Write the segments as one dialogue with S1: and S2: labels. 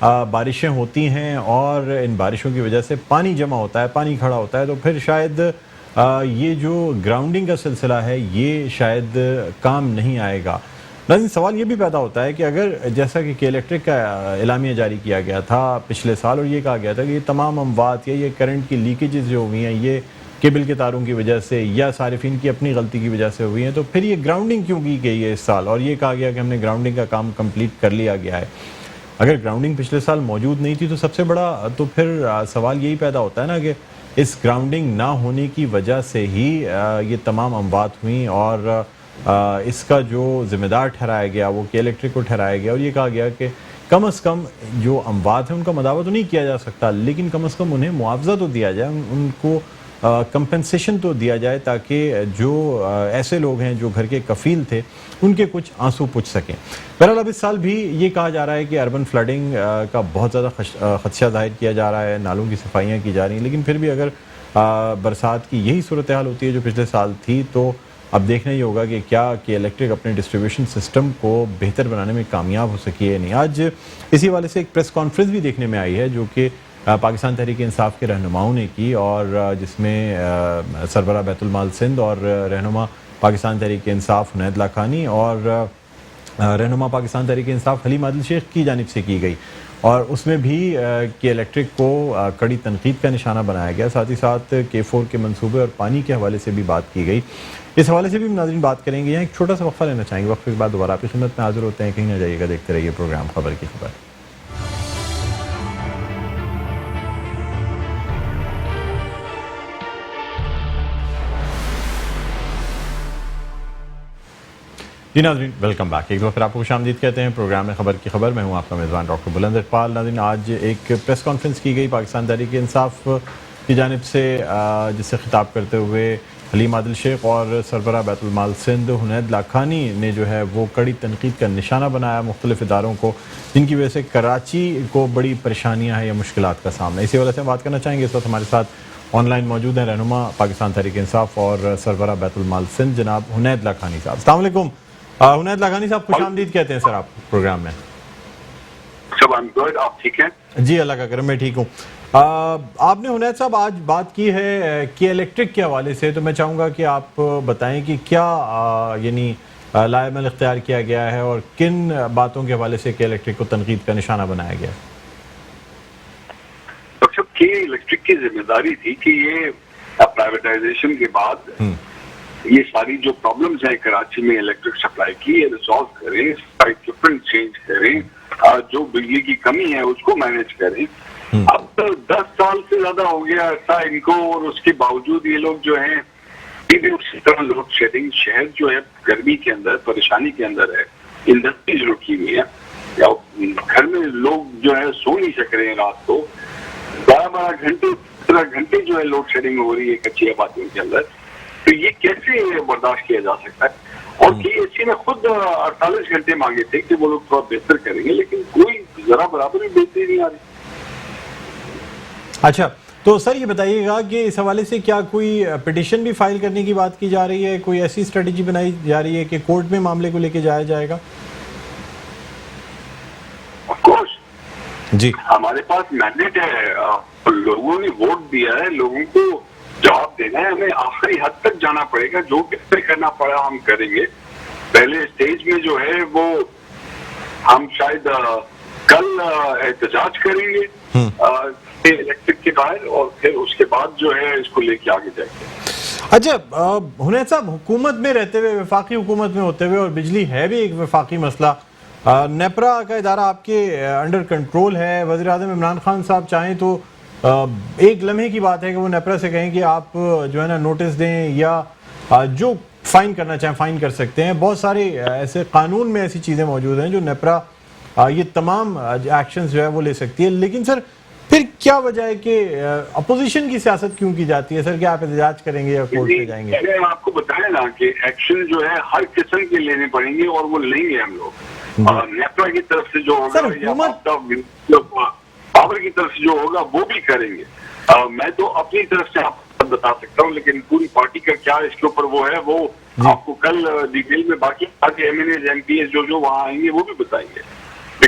S1: بارشیں ہوتی ہیں اور ان بارشوں کی وجہ سے پانی جمع ہوتا ہے، پانی کھڑا ہوتا ہے، تو پھر شاید یہ جو گراؤنڈنگ کا سلسلہ ہے یہ شاید کام نہیں آئے گا۔ لیکن سوال یہ بھی پیدا ہوتا ہے کہ اگر جیسا کہ کے الیکٹرک کا اعلامیہ جاری کیا گیا تھا پچھلے سال، اور یہ کہا گیا تھا کہ یہ تمام اموات یا یہ کرنٹ کی لیکیجز جو ہوئی ہیں یہ کیبل کے تاروں کی وجہ سے یا صارفین کی اپنی غلطی کی وجہ سے ہوئی ہیں، تو پھر یہ گراؤنڈنگ کیوں کی گئی ہے اس سال؟ اور یہ کہا گیا کہ ہم نے گراؤنڈنگ کا کام کمپلیٹ کر لیا گیا ہے۔ اگر گراؤنڈنگ پچھلے سال موجود نہیں تھی تو سب سے بڑا تو پھر سوال یہی پیدا ہوتا ہے نا کہ اس گراؤنڈنگ نہ ہونے کی وجہ سے ہی یہ تمام اموات ہوئیں، اور اس کا جو ذمہ دار ٹھہرایا گیا وہ کے الیکٹرک کو ٹھہرایا گیا، اور یہ کہا گیا کہ کم از کم جو اموات ہیں ان کا مداوع تو نہیں کیا جا سکتا، لیکن کم از کم انہیں معاوضہ تو دیا جائے، ان کو کمپنسیشن تو دیا جائے، تاکہ جو ایسے لوگ ہیں جو گھر کے کفیل تھے ان کے کچھ آنسو پوچھ سکیں۔ بہرحال اب اس سال بھی یہ کہا جا رہا ہے کہ اربن فلڈنگ کا بہت زیادہ خدشہ ظاہر کیا جا رہا ہے، نالوں کی صفائیاں کی جا رہی ہیں، لیکن پھر بھی اگر برسات کی یہی صورتحال ہوتی ہے جو پچھلے سال تھی، تو اب دیکھنا یہ ہوگا کہ کیا کہ الیکٹرک اپنے ڈسٹریبیوشن سسٹم کو بہتر بنانے میں کامیاب ہو سکی ہے نہیں۔ آج اسی حوالے سے ایک پریس کانفرنس بھی دیکھنے میں آئی ہے جو کہ پاکستان تحریک انصاف کے رہنماؤں نے کی، اور جس میں سربراہ بیت المال سندھ اور رہنما پاکستان تحریک انصاف حنید لاکھانی اور رہنما پاکستان تحریک انصاف حلیم عادل شیخ کی جانب سے کی گئی، اور اس میں بھی کہ الیکٹرک کو کڑی تنقید کا نشانہ بنایا گیا، ساتھ ہی ساتھ K4 کے منصوبے اور پانی کے حوالے سے بھی بات کی گئی۔ اس حوالے سے بھی ناظرین بات کریں گے، یہاں ایک چھوٹا سا وقفہ لینا چاہیں گے، وقفے کے بعد دوبارہ آپ کی خدمت میں حاضر ہوتے ہیں، کہیں نہ جائیے گا، دیکھتے رہیے پروگرام خبر کی خبر۔ جی ناظرین ویلکم بیک، ایک بار آپ کو خوش آمدید کہتے ہیں پروگرام خبر کی خبر، میں ہوں آپ کا میزبان ڈاکٹر بلند اقبال۔ ناظرین آج ایک پریس کانفرنس کی گئی پاکستان تحریک انصاف کی جانب سے، جس سے خطاب کرتے ہوئے حلیم عادل شیخ اور سربراہ بیت المال سندھ حنید لاکھانی نے جو ہے وہ کڑی تنقید کا نشانہ بنایا مختلف اداروں کو، جن کی وجہ سے کراچی کو بڑی پریشانیاں ہیں یا مشکلات کا سامنا۔ اسی وجہ سے ہم بات کرنا چاہیں گے، اس وقت ہمارے ساتھ آن لائن موجود ہیں رہنما پاکستان تحریک انصاف اور سربراہ بیت المال سندھ جناب حنید لاکھانی صاحب۔ السلام علیکم حنید لاکھانی صاحب، خوش آمدید کہتے ہیں سر آپ پروگرام میں۔
S2: آپ ٹھیک ہیں؟
S1: جی اللہ کا کرم میں ٹھیک ہوں۔ آپ نے حنید صاحب آج بات کی ہے کہ الیکٹرک کے حوالے سے، تو میں چاہوں گا کہ آپ بتائیں کہ کیا یعنی لائحہ عمل اختیار کیا گیا ہے اور کن باتوں کے حوالے سے کہ الیکٹرک کو تنقید کا نشانہ بنایا گیا؟
S2: ڈاکٹر صاحب کی الیکٹرک کی ذمہ داری تھی کہ یہ پرائیویٹائزیشن کے بعد یہ ساری جو پرابلمز ہیں کراچی میں الیکٹرک سپلائی کی یہ ریزالو کریں، اکوپمنٹ چینج کریں، جو بجلی کی کمی ہے اس کو مینیج کریں۔ اب 10 سال سے زیادہ ہو گیا ایسا ان کو، اور اس کے باوجود یہ لوگ جو ہیں لوڈ شیڈنگ، شہر جو ہے گرمی کے اندر پریشانی کے اندر ہے، انڈسٹریز رکی ہوئی ہے، گھر میں لوگ جو ہے سو نہیں سک رہے ہیں، رات کو 12 گھنٹے 15 گھنٹے جو ہے لوڈ شیڈنگ ہو رہی ہے کچی آبادیوں کے اندر، تو یہ کیسے برداشت کیا جا سکتا ہے؟ اور KSC نے خود 48 گھنٹے مانگے تھے کہ وہ لوگ تھوڑا بہتر کریں گے، لیکن کوئی ذرا برابر بھی بہتری نہیں آ رہی۔
S1: اچھا تو سر یہ بتائیے گا کہ اس حوالے سے کیا کوئی پٹیشن بھی فائل کرنے کی بات کی جا رہی ہے، کوئی ایسی اسٹریٹجی بنائی جا رہی ہے کہ کورٹ میں معاملے کو لے کے جایا جائے گا؟
S2: آف کورس
S1: جی،
S2: ہمارے پاس مینڈیٹ ہے، لوگوں نے ووٹ دیا ہے، لوگوں کو جواب دینا ہے، ہمیں آخری حد تک جانا پڑے گا، جو بہتر کرنا پڑا ہم کریں گے۔ پہلے اسٹیج میں جو ہے وہ ہم شاید کل احتجاج کریں گے الیکٹرک کے باہر، اور پھر اس کے بعد جو ہے اس کو لے کے آگے جائیں گے۔
S1: اچھا حنید صاحب، حکومت میں رہتے ہوئے، وفاقی حکومت میں ہوتے ہوئے، اور بجلی ہے بھی ایک وفاقی مسئلہ، نیپرا کا ادارہ آپ کے انڈر کنٹرول ہے، وزیر اعظم عمران خان صاحب چاہیں تو ایک لمحے کی بات ہے کہ وہ نیپرا سے کہیں کہ آپ جو ہے نا نوٹس دیں یا جو فائن کرنا چاہیں فائن کر سکتے ہیں۔ بہت سارے ایسے قانون میں ایسی چیزیں موجود ہیں جو نیپرا یہ تمام ایکشنز جو ہے وہ لے سکتی ہے، لیکن سر پھر کیا وجہ ہے کہ اپوزیشن کی سیاست کیوں کی جاتی ہے؟ سر کیا آپ احتجاج کریں گے یا کورٹ پہ جائیں گے؟
S2: میں آپ کو بتایا نا کہ ایکشن جو ہے ہر قسم کے لینے پڑیں گے، اور وہ لیں گے ہم لوگ، اور نیپرا کی طرف سے جو ہوگا یا پاور کی طرف سے جو ہوگا وہ بھی کریں گے۔ میں تو اپنی طرف سے آپ کو بتا سکتا ہوں، لیکن پوری پارٹی کا کیا اس کے اوپر وہ ہے وہ آپ کو کل ڈیٹیل میں باقی M N A M P S جو وہاں آئیں گے وہ بھی بتائیں گے،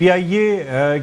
S1: PIA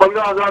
S2: 15,000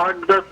S2: 8-10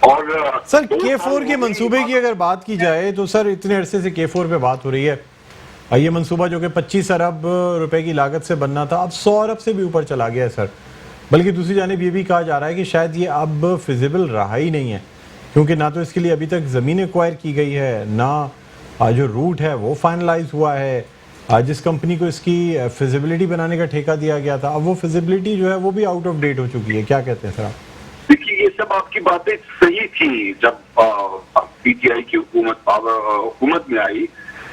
S2: اور
S1: سر K4 کے منصوبے کی اگر بات کی جائے تو سر اتنے عرصے سے K4 پہ بات ہو رہی ہے. یہ منصوبہ جو کہ 25 ارب روپے کی لاگت سے بننا تھا اب 100 ارب سے بھی اوپر چلا گیا ہے سر. بلکہ دوسری جانب یہ بھی کہا جا رہا ہے کہ شاید یہ اب فیزیبل رہا ہی نہیں ہے, کیونکہ نہ تو اس کے لیے ابھی تک زمین ایکوائر کی گئی ہے, نہ جو روٹ ہے وہ فائنلائز ہوا ہے. جس کمپنی کو اس کی فیزیبلٹی بنانے کا ٹھیکہ دیا گیا تھا اب وہ فیزیبلٹی جو ہے وہ بھی آؤٹ آف ڈیٹ ہو چکی ہے. کیا کہتے ہیں سر آپ؟
S2: دیکھیے یہ سب آپ کی باتیں صحیح تھی جب پی ٹی آئی کی حکومت میں آئی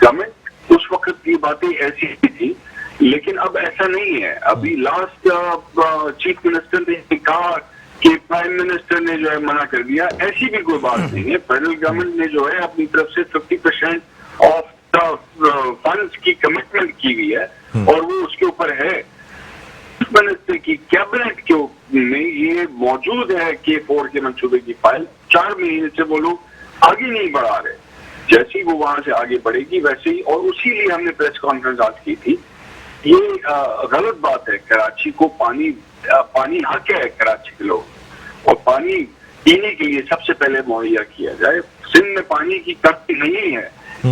S2: گورنمنٹ, اس وقت یہ باتیں ایسی تھی, لیکن اب ایسا نہیں ہے. ابھی لاسٹ چیف منسٹر نے کہا کہ پرائم منسٹر نے جو ہے منع کر دیا, ایسی بھی کوئی بات نہیں ہے. فیڈرل گورنمنٹ نے جو ہے اپنی طرف سے 50% آف فنڈز کی کمٹمنٹ کی ہوئی ہے اور وہ اس کے اوپر ہے. منسٹر کی کیبنٹ کے میں یہ موجود ہے K4 کے منصوبے کی فائل. 4 مہینے سے وہ لوگ آگے نہیں بڑھا رہے. جیسی وہ وہاں سے آگے بڑھے گی ویسے ہی, اور اسی لیے ہم نے پریس کانفرنس آج کی تھی. یہ غلط بات ہے. کراچی کو پانی حق ہے کراچی کے لوگ, اور پانی پینے کے لیے سب سے پہلے مہیا کیا جائے. سندھ میں پانی کی کمی نہیں ہے,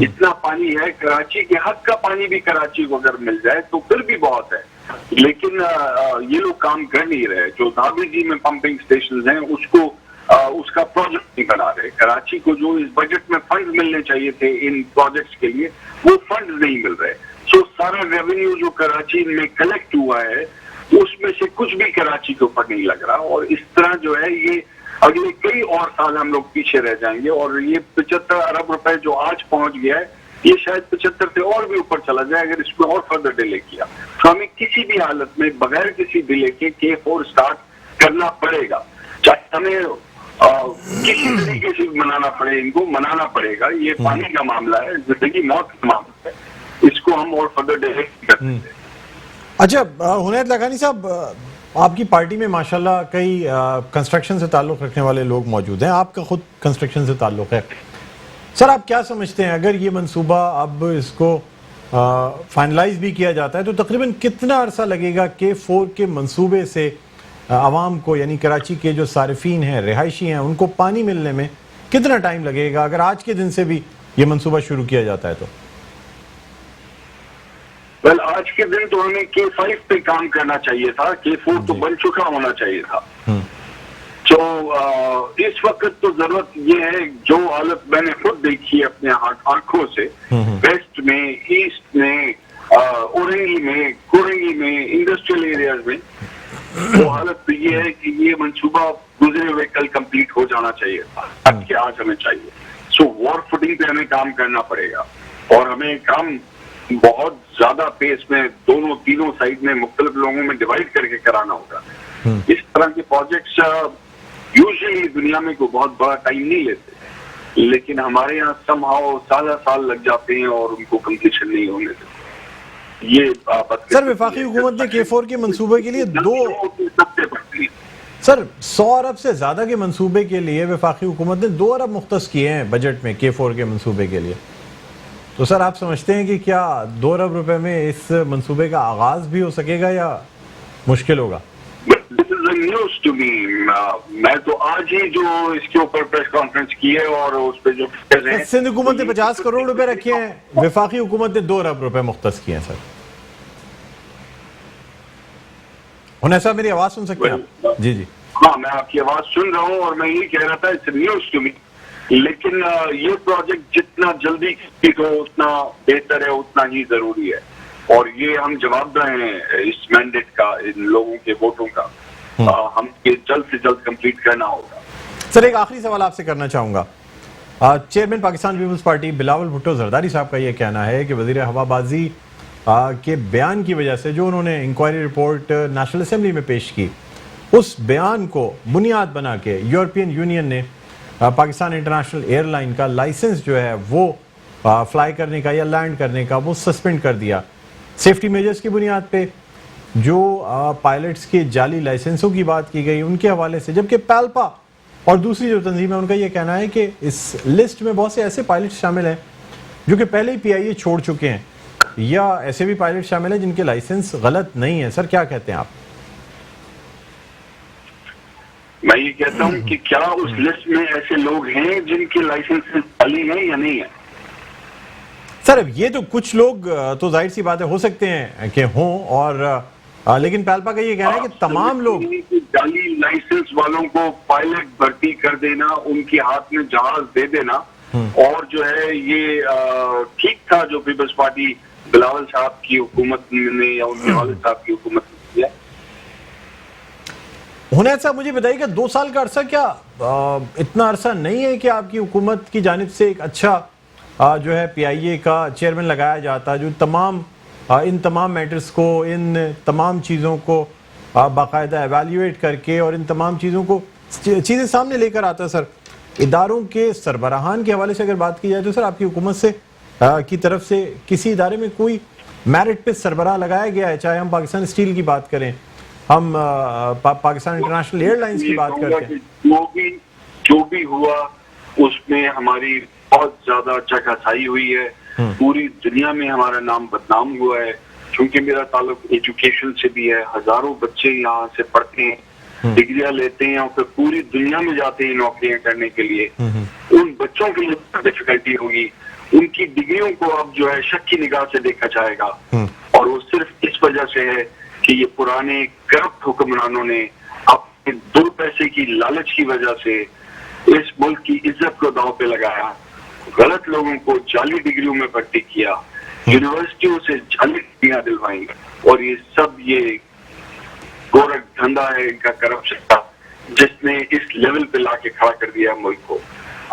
S2: اتنا پانی ہے. کراچی کے حق کا پانی بھی کراچی کو اگر مل جائے تو پھر بھی بہت ہے, لیکن یہ لوگ کام کر نہیں رہے. جو دھابی جی میں پمپنگ اسٹیشنز ہیں اس کا پروجیکٹ نہیں بنا رہے. کراچی کو جو اس بجٹ میں فنڈ ملنے چاہیے تھے ان پروجیکٹس کے لیے وہ فنڈ نہیں مل رہے. سو سارا ریونیو جو کراچی میں کلیکٹ ہوا ہے اس میں سے کچھ بھی کراچی کے اوپر نہیں لگ رہا, اور اس طرح جو ہے یہ اگلے کئی اور سال ہم لوگ پیچھے رہ جائیں گے. اور یہ 75 ارب روپے جو آج پہنچ گیا ہے یہ شاید 75 سے اور بھی اوپر چلا جائے اگر اس کو اور فردر ڈیلے کیا. تو ہمیں کسی بھی حالت میں بغیر کسی ڈیلے کے K4 اسٹارٹ کرنا پڑے گا, چاہے ہمیں کسی طریقے سے منانا پڑے. ان کو منانا پڑے گا. یہ پانی کا معاملہ ہے, زندگی موت کا معاملہ ہے, اس کو ہم اور فردر ڈیلے کر سکتے ہیں.
S1: اچھا عنایت لکھانی صاحب, آپ کی پارٹی میں ماشاءاللہ کئی کنسٹرکشن سے تعلق رکھنے والے لوگ موجود ہیں, آپ کا خود کنسٹرکشن سے تعلق ہے. سر آپ کیا سمجھتے ہیں اگر یہ منصوبہ اب اس کو فائنلائز بھی کیا جاتا ہے تو تقریباً کتنا عرصہ لگے گا K4 کے منصوبے سے عوام کو, یعنی کراچی کے جو صارفین ہیں, رہائشی ہیں, ان کو پانی ملنے میں کتنا ٹائم لگے گا اگر آج کے دن سے بھی یہ منصوبہ شروع کیا جاتا ہے تو؟
S2: آج کے دن تو ہمیں K5 پہ کام کرنا چاہیے تھا. K4 تو بن چکا ہونا چاہیے تھا. تو اس وقت تو ضرورت یہ ہے, جو حالت میں نے خود دیکھی ہے اپنے آنکھوں سے, ویسٹ میں, ایسٹ میں, اورنگی میں, کورنگی میں, انڈسٹریل ایریاز میں, وہ حالت یہ ہے کہ یہ منصوبہ گزرے ہوئے کل کمپلیٹ ہو جانا چاہیے تھا, اب کہ آج ہمیں چاہیے. سو وار فوٹنگ پہ ہمیں کام کرنا پڑے گا, اور ہمیں کام بہت زیادہ پیس میں تینوں سائڈ میں مختلف لوگوں میں ڈیوائڈ کر کے کرانا ہوگا. اس طرح کے پروجیکٹس یوزلی دنیا میں کوئی بہت بڑا ٹائم نہیں لیتے, لیکن ہمارے یہاں سم ہاؤ سال لگ جاتے ہیں اور ان کو کمپلیشن نہیں ہونے دیتے. یہ
S1: سر وفاقی حکومت نے K4 کے منصوبے کے لیے سر 100 ارب سے زیادہ کے منصوبے کے لیے وفاقی حکومت نے 2 ارب مختص کیے ہیں بجٹ میں K4 کے منصوبے کے لیے. تو سر آپ سمجھتے ہیں کہ کیا 2 ارب روپے میں اس منصوبے کا آغاز بھی ہو سکے گا یا مشکل ہوگا؟
S2: نیوز ٹو می, میں تو آج ہی جو اس کے اوپر پریس کانفرنس کی ہے اور اس پہ جو
S1: سندھ حکومت نے 50 کروڑ روپے رکھے ہیں, وفاقی حکومت نے 2 ارب روپے مختص کیے ہیں. سر عنایت صاحب میری آواز سن سکتے ہیں آپ؟ جی
S2: ہاں میں آپ کی آواز سن رہا ہوں, اور میں یہ کہہ رہا تھا اٹس نیوز ٹو می, لیکن یہ پروجیکٹ جتنا جلدی کمپلیٹ ہو اتنا بہتر ہے, اتنا ہی ضروری ہے. اور یہ ہم جواب دہ ہیں اس مینڈیٹ کا, ان لوگوں کے ووٹوں کا. ہم یہ جلد سے جلد کمپلیٹ کرنا ہوگا.
S1: سر ایک آخری سوال آپ سے کرنا چاہوں گا. چیئرمین پاکستان پیپلز پارٹی بلاول بھٹو زرداری صاحب کا یہ کہنا ہے کہ وزیر ہوا بازی کے بیان کی وجہ سے جو انہوں نے انکوائری رپورٹ نیشنل اسمبلی میں پیش کی, اس بیان کو بنیاد بنا کے یورپین یونین نے پاکستان انٹرنیشنل ایئر لائن کا لائسنس جو ہے وہ فلائی کرنے کا یا لینڈ کرنے کا وہ سسپینڈ کر دیا سیفٹی میجرز کی بنیاد پہ. جو پائلٹس کے جعلی لائسنسوں کی بات کی گئی ان کے حوالے سے, جبکہ پیلپا اور دوسری جو تنظیم ہے ان کا یہ کہنا ہے کہ اس لسٹ میں بہت سے ایسے پائلٹس شامل ہیں جو کہ پہلے ہی PIA چھوڑ چکے ہیں, یا ایسے بھی پائلٹ شامل ہیں جن کے لائسنس غلط نہیں ہیں. سر کیا کہتے ہیں آپ؟
S2: میں یہ کہتا ہوں کہ کیا اس لسٹ میں ایسے لوگ ہیں جن کے لائسنس خالی ہیں یا نہیں ہیں؟
S1: سر اب یہ تو کچھ لوگ تو ظاہر سی بات ہے ہو سکتے ہیں کہ ہوں، اور لیکن پیلپا کا یہ کہنا ہے کہ تمام لوگ
S2: جعلی لائسنس والوں کو پائلٹ بھرتی کر دینا، ان کے ہاتھ میں جہاز دے دینا، اور جو ہے یہ ٹھیک تھا جو پیپلز پارٹی بلاول صاحب کی حکومت نے یا ان کے والد صاحب کی حکومت نے کیا.
S1: حنید صاحب مجھے بتائیے کہ 2 سال کا عرصہ کیا اتنا عرصہ نہیں ہے کہ آپ کی حکومت کی جانب سے ایک اچھا جو ہے پی آئی اے کا چیئرمین لگایا جاتا جو ان تمام میٹرز کو، ان تمام چیزوں کو باقاعدہ ایویلیویٹ کر کے اور ان تمام چیزوں کو چیزیں سامنے لے کر آتا. سر اداروں کے سربراہان کے حوالے سے اگر بات کی جائے تو سر آپ کی حکومت سے کی طرف سے کسی ادارے میں کوئی میرٹ پہ سربراہ لگایا گیا ہے؟ چاہے ہم پاکستان اسٹیل کی بات کریں، ہم پاکستان انٹرنیشنل ایئر لائنز کی بات کرتے ہیں.
S2: جو بھی ہوا اس میں ہماری بہت زیادہ چکاچائی ہوئی ہے، پوری دنیا میں ہمارا نام بدنام ہوا ہے، کیونکہ میرا تعلق ایجوکیشن سے بھی ہے. ہزاروں بچے یہاں سے پڑھتے ہیں، ڈگریاں لیتے ہیں اور پھر پوری دنیا میں جاتے ہیں نوکریاں کرنے کے لیے. ان بچوں کے لیے ڈفیکلٹی ہوگی، ان کی ڈگریوں کو اب جو ہے شک کی نگاہ سے دیکھا جائے گا، اور وہ صرف اس وجہ سے ہے کہ یہ پرانے کرپٹ حکمرانوں نے اپنے 2 پیسے کی لالچ کی وجہ سے اس ملک کی عزت کو داؤ پہ لگایا، غلط لوگوں کو جعلی ڈگریوں میں بھرتی کیا، یونیورسٹیوں سے جعلی ڈگریاں دلوائیں، اور یہ سب یہ گورکھ دھندا ہے ان کا، کرپشن کا، جس نے اس لیول پہ لا کے کھڑا کر دیا ملک کو.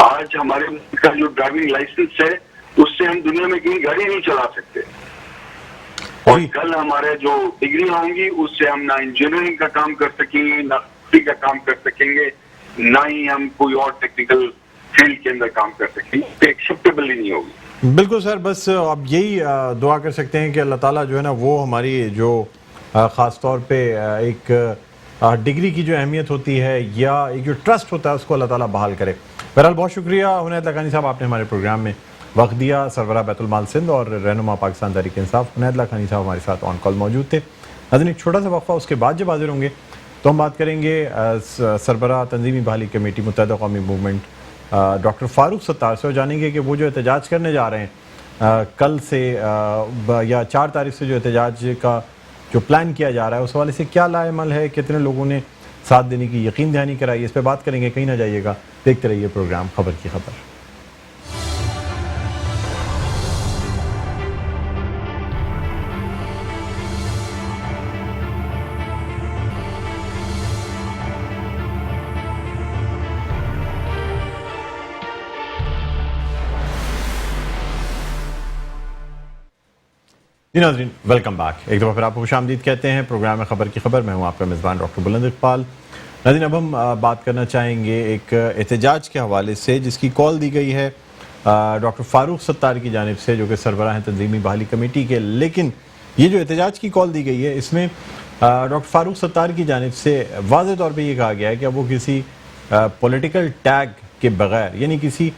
S2: آج ہمارے ملک کا جو ڈرائیونگ لائسنس ہے اس سے ہم دنیا میں کہیں گاڑی نہیں چلا سکتے، اور کل ہمارے جو ڈگریاں ہوں گی اس سے ہم نہ انجینئرنگ کا کام کر سکیں گے، نہ کا کام کر سکیں گے، نہ ہی ہم کوئی اور ٹیکنیکل فیلڈ کے اندر کام کر سکیں گے. ایکسیپٹیبل ہی نہیں ہوگی.
S1: بالکل سر، بس اب یہی دعا کر سکتے ہیں کہ اللہ تعالیٰ جو ہے نا وہ ہماری جو خاص طور پہ ایک ڈگری کی جو اہمیت ہوتی ہے یا ایک جو ٹرسٹ ہوتا ہے اس کو اللہ تعالیٰ بحال کرے. بہرحال بہت شکریہ حنید لکھانی صاحب، آپ نے ہمارے پروگرام میں وقت دیا. سربراہ بیت المال سندھ اور رہنما پاکستان تحریک انصاف حنید لکھانی صاحب ہمارے ساتھ آن کال موجود تھے. ناظرین ایک چھوٹا سا وقفہ، اس کے بعد جب حاضر ہوں گے تو ہم بات کریں گے سربراہ تنظیمی بحالی کمیٹی متحدہ قومی موومنٹ ڈاکٹر فاروق ستار سے، اور جانیں گے کہ وہ جو احتجاج کرنے جا رہے ہیں کل سے یا 4 تاریخ سے جو احتجاج کا جو پلان کیا جا رہا ہے اس حوالے سے کیا لائے عمل ہے، کتنے لوگوں نے ساتھ دینے کی یقین دہانی کرائی، اس پہ بات کریں گے. کہیں نہ جائیے گا، دیکھتے رہیے پروگرام خبر کی خبر. جی ناظرین ویلکم بیک، ایک دفعہ پھر آپ کو خوش آمدید کہتے ہیں پروگرام میں خبر کی خبر. میں ہوں آپ کا میزبان ڈاکٹر بلند اقبال. ناظرین اب ہم بات کرنا چاہیں گے ایک احتجاج کے حوالے سے جس کی کال دی گئی ہے ڈاکٹر فاروق ستار کی جانب سے، جو کہ سربراہ ہیں تنظیمی بحالی کمیٹی کے. لیکن یہ جو احتجاج کی کال دی گئی ہے اس میں ڈاکٹر فاروق ستار کی جانب سے واضح طور پہ یہ کہا گیا ہے کہ اب وہ کسی پولیٹیکل ٹیگ کے بغیر، یعنی کسی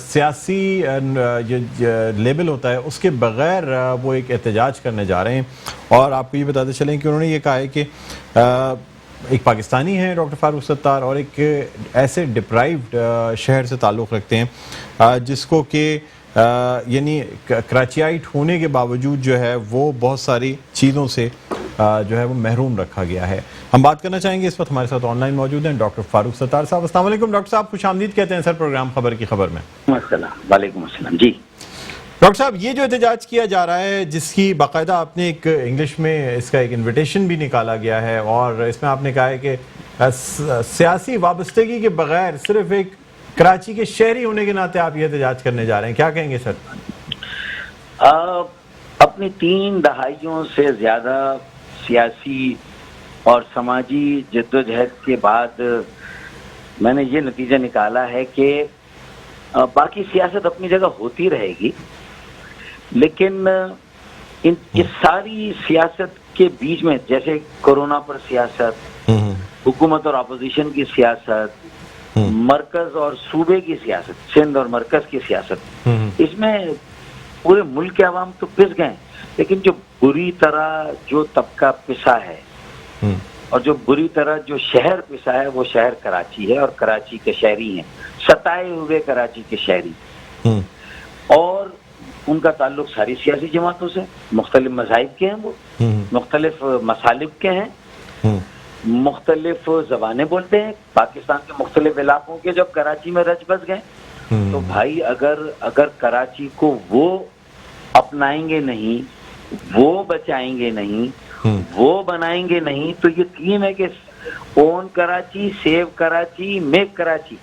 S1: سیاسی لیبل ہوتا ہے اس کے بغیر وہ ایک احتجاج کرنے جا رہے ہیں. اور آپ کو یہ بتاتے چلیں کہ انہوں نے یہ کہا ہے کہ ایک پاکستانی ہیں ڈاکٹر فاروق ستار، اور ایک ایسے ڈپرائیوڈ شہر سے تعلق رکھتے ہیں جس کو کہ یعنی کراچیائٹ ہونے کے باوجود جو ہے وہ بہت ساری چیزوں سے جو ہے وہ محروم رکھا گیا ہے. ہم بات کرنا چاہیں گے، اس وقت ہمارے ساتھ آن لائن موجود ہیں ڈاکٹر فاروق ستار صاحب. السلام علیکم ڈاکٹر صاحب، خوش آمدید کہتے ہیں سر پروگرام خبر کی خبر میں.
S2: وعلیکم السلام. جی
S1: ڈاکٹر صاحب، یہ جو احتجاج کیا جا رہا ہے جس کی باقاعدہ آپ نے ایک انگلش میں اس کا ایک انویٹیشن بھی نکالا گیا ہے، اور اس میں آپ نے کہا ہے کہ سیاسی وابستگی کے بغیر صرف ایک کراچی کے شہری ہونے کے ناطے آپ یہ احتجاج کرنے جا رہے ہیں، کیا کہیں گے سر؟
S3: اپنی 3 دہائیوں سے زیادہ سیاسی اور سماجی جدوجہد کے بعد میں نے یہ نتیجہ نکالا ہے کہ باقی سیاست اپنی جگہ ہوتی رہے گی، لیکن اس ساری سیاست کے بیچ میں، جیسے کورونا پر سیاست، حکومت اور اپوزیشن کی سیاست، مرکز اور صوبے کی سیاست، سندھ اور مرکز کی سیاست، اس میں پورے ملک کے عوام تو پس گئے، لیکن جو بری طرح جو طبقہ پسا ہے اور جو بری طرح جو شہر پسا ہے وہ شہر کراچی ہے اور کراچی کے شہری ہیں، ستائے ہوئے کراچی کے شہری، اور ان کا تعلق ساری سیاسی جماعتوں سے، مختلف مذاہب کے ہیں، وہ مختلف مسالک کے ہیں، مختلف زبانیں بولتے ہیں، پاکستان کے مختلف علاقوں کے جب کراچی میں رچ بس گئے. تو بھائی اگر کراچی کو وہ اپنائیں گے نہیں، وہ بچائیں گے نہیں، وہ بنائیں گے نہیں، تو یہ تھیم ہے کہ اون کراچی، سیو کراچی، میک کراچی.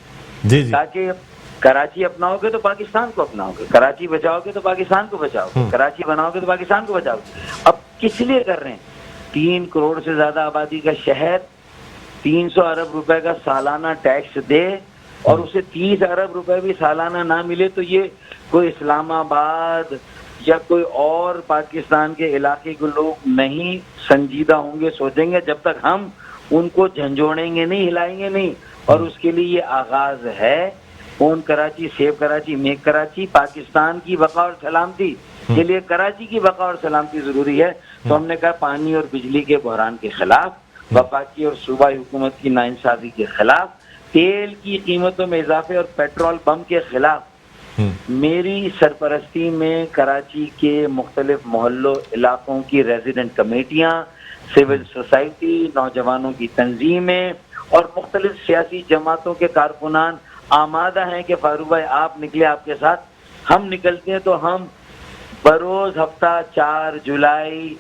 S3: تاکہ کراچی اپناؤ گے تو پاکستان کو اپناؤ گے، کراچی بچاؤ گے تو پاکستان کو بچاؤ گے، کراچی بناؤ گے تو پاکستان کو بچاؤ گے. اب کس لیے کر رہے ہیں؟ 3 کروڑ سے زیادہ آبادی کا شہر 300 ارب روپے کا سالانہ ٹیکس دے اور اسے 30 ارب روپے بھی سالانہ نہ ملے، تو یہ کوئی اسلام آباد یا کوئی اور پاکستان کے علاقے کے لوگ نہیں سنجیدہ ہوں گے، سوچیں گے جب تک ہم ان کو جھنجھوڑیں گے نہیں، ہلائیں گے نہیں. اور اس کے لیے یہ آغاز ہے اون کراچی، سیو کراچی، میک کراچی. پاکستان کی بقا اور سلامتی کے لیے کراچی کی بقا اور سلامتی ضروری ہے. تو ہم نے کہا پانی اور بجلی کے بحران کے خلاف، وفاقی اور صوبائی حکومت کی ناانصافی کے خلاف، تیل کی قیمتوں میں اضافے اور پیٹرول بم کے خلاف میری سرپرستی میں کراچی کے مختلف محلوں علاقوں کی ریزیڈنٹ کمیٹیاں، سول سوسائٹی، نوجوانوں کی تنظیمیں اور مختلف سیاسی جماعتوں کے کارکنان آمادہ ہیں کہ فاروق بھائی آپ نکلے، آپ کے ساتھ ہم نکلتے ہیں. تو ہم بروز ہفتہ 4 جولائی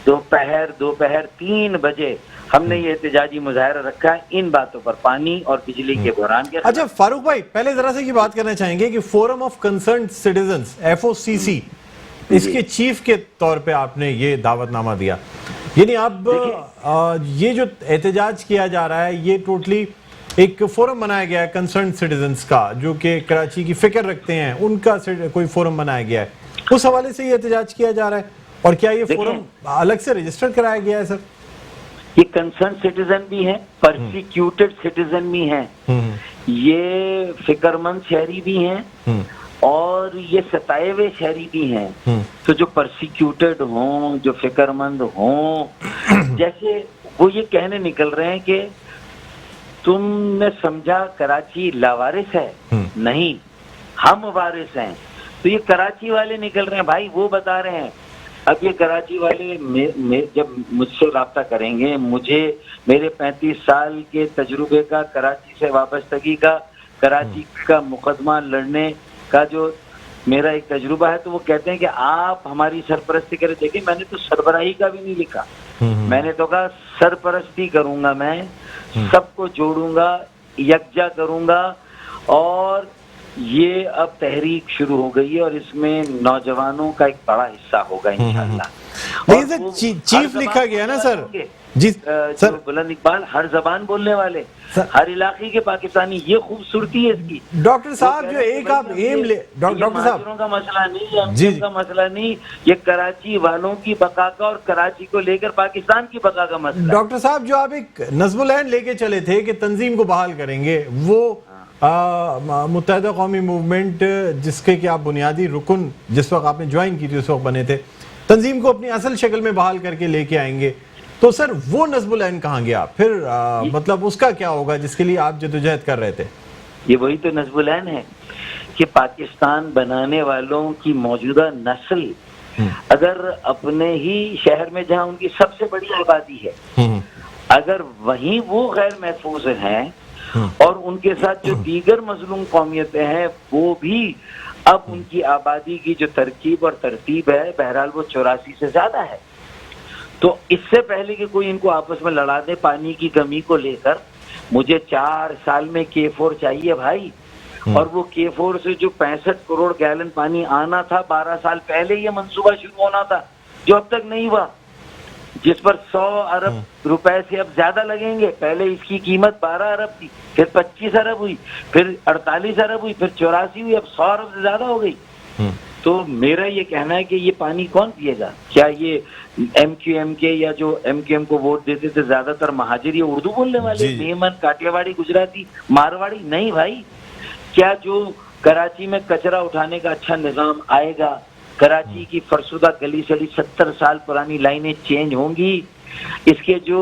S3: دوپہر 3 بجے ہم نے یہ احتجاجی مظاہرہ رکھا ہے ان باتوں پر، پانی اور بجلی کے بحران کے.
S1: اچھا فاروق بھائی، پہلے ذرا سے یہ بات کرنا چاہیں گے کہ forum of concerned citizens FOCC اس کے چیف کے طور پہ آپ نے یہ دعوت نامہ دیا، یعنی اب یہ جو احتجاج کیا جا رہا ہے یہ ٹوٹلی ایک فورم بنایا گیا ہے کنسرنڈ سٹیزنز کا، جو کہ کراچی کی فکر رکھتے ہیں، ان کا کوئی فورم بنایا گیا ہے، اس حوالے سے یہ احتجاج کیا جا رہا ہے. اور کیا یہ فورم الگ سے رجسٹر کرایا گیا ہے؟ سر
S3: یہ کنسرن سٹیزن بھی ہیں، پرسیکیوٹڈ سٹیزن بھی ہیں، یہ فکر مند شہری بھی ہیں اور یہ ستائے ہوئے شہری بھی ہیں. تو جو پرسیکیوٹڈ ہوں، جو فکر مند ہوں، جیسے وہ یہ کہنے نکل رہے ہیں کہ تم نے سمجھا کراچی لاوارث ہے، نہیں ہم وارث ہیں. تو یہ کراچی والے نکل رہے ہیں بھائی، وہ بتا رہے ہیں. اب یہ کراچی والے جب مجھ سے رابطہ کریں گے، مجھے میرے 35 سال کے تجربے کا، کراچی سے وابستگی کا، کراچی کا مقدمہ لڑنے کا جو میرا ایک تجربہ ہے، تو وہ کہتے ہیں کہ آپ ہماری سرپرستی کریں. دیکھیں میں نے تو سربراہی کا بھی نہیں لکھا، میں نے تو کہا سرپرستی کروں گا، میں سب کو جوڑوں گا، یکجا کروں گا. اور یہ اب تحریک شروع ہو گئی ہے اور اس میں نوجوانوں کا ایک بڑا حصہ ہوگا انشاءاللہ.
S1: لیکن سر چیف لکھا گیا نا سر، جی سر
S3: بلند اقبال، ہر زبان بولنے والے، ہر علاقے کے پاکستانی، یہ خوبصورتی ہے اس کی.
S1: ڈاکٹر صاحب جو ایک آپ ایم لے، ڈاکٹر صاحب
S3: کا مسئلہ نہیں، یہ کا مسئلہ نہیں، یہ کراچی والوں کی بقا کا اور کراچی کو لے کر پاکستان کی بقا کا مسئلہ.
S1: ڈاکٹر صاحب جو آپ ایک نظم العین لے کے چلے تھے کہ تنظیم کو بحال کریں گے، وہ متحدہ قومی موومنٹ جس کے کہ آپ بنیادی رکن جس وقت آپ نے جوائن کی تھی اس وقت بنے تھے، تنظیم کو اپنی اصل شکل میں بحال کر کے لے کے آئیں گے، تو سر وہ نظم العین کہاں گیا پھر؟ مطلب اس کا کیا ہوگا جس کے لیے آپ جدوجہد کر رہے تھے؟
S3: یہ وہی تو نظم العین ہے کہ پاکستان بنانے والوں کی موجودہ نسل اگر اپنے ہی شہر میں جہاں ان کی سب سے بڑی آبادی ہے، اگر وہیں وہ غیر محفوظ ہیں اور ان کے ساتھ جو دیگر مظلوم قومیتیں ہیں وہ بھی اب ان کی آبادی کی جو ترکیب اور ترتیب ہے بہرحال وہ 84 سے زیادہ ہے، تو اس سے پہلے کہ کوئی ان کو آپس میں لڑا دے پانی کی کمی کو لے کر، مجھے 4 سال میں K4 چاہیے بھائی. اور وہ K4 سے جو 65 کروڑ گیلن پانی آنا تھا 12 سال پہلے یہ منصوبہ شروع ہونا تھا، جو اب تک نہیں ہوا، جس پر 100 ارب روپے سے اب زیادہ لگیں گے. پہلے اس کی قیمت 12 ارب تھی، پھر 25 ارب ہوئی، پھر 48 ارب ہوئی، پھر 84 ہوئی، اب 100 ارب سے زیادہ ہو گئی. تو میرا یہ کہنا ہے کہ یہ پانی کون پیے گا؟ کیا یہ MQM کے یا جو MQM کو ووٹ دیتے تھے زیادہ تر مہاجر یہ اردو بولنے والے، میمن، کاٹیاواڑی، گجراتی، مارواڑی؟ نہیں بھائی. کیا جو کراچی میں کچرا اٹھانے کا اچھا نظام آئے گا، کراچی کی فرسودہ گلی سڑی 70 سال پرانی لائنیں چینج ہوں گی، اس کے جو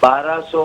S3: 1200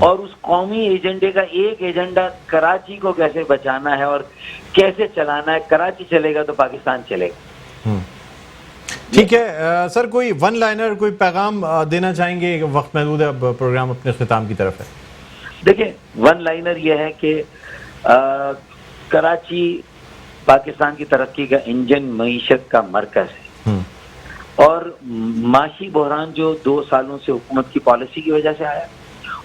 S3: اور اس قومی ایجنڈے کا ایک ایجنڈا کراچی کو کیسے بچانا ہے اور کیسے چلانا ہے. کراچی چلے گا تو پاکستان چلے گا.
S1: ٹھیک ہے سر, کوئی ون لائنر, کوئی پیغام دینا چاہیں گے؟ وقت محدود ہے, اب پروگرام اپنے اختتام کی طرف ہے.
S3: دیکھیں, ون لائنر یہ ہے کہ کراچی پاکستان کی ترقی کا انجن, معیشت کا مرکز ہے, اور معاشی بحران جو 2 سالوں سے حکومت کی پالیسی کی وجہ سے آیا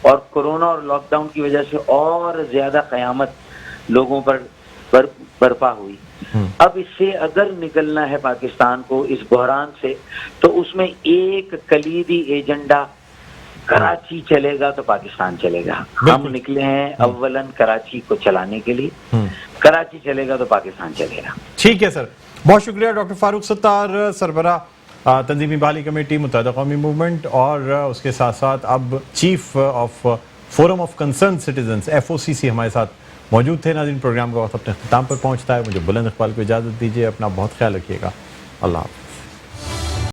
S3: اور کورونا اور لاک ڈاؤن کی وجہ سے اور زیادہ قیامت لوگوں پر برپا ہوئی. اب اس سے اگر نکلنا ہے پاکستان کو اس بحران سے, تو اس میں ایک کلیدی ایجنڈا کراچی چلے گا تو پاکستان چلے گا. ہم نکلے ہیں اولن کراچی کو چلانے کے لیے. کراچی چلے گا تو پاکستان چلے گا.
S1: ٹھیک ہے سر, بہت شکریہ ڈاکٹر فاروق ستار, سربراہ تنظیمی بحالی کمیٹی متحدہ قومی موومنٹ, اور اس کے ساتھ ساتھ اب chief of forum of concern citizens FOCC ہمارے ساتھ موجود تھے. ناظرین, پروگرام کا وقت اپنے اختتام پر پہنچتا ہے. مجھے بلند اقبال کو اجازت دیجیے. اپنا بہت خیال رکھیے گا. اللہ حافظ.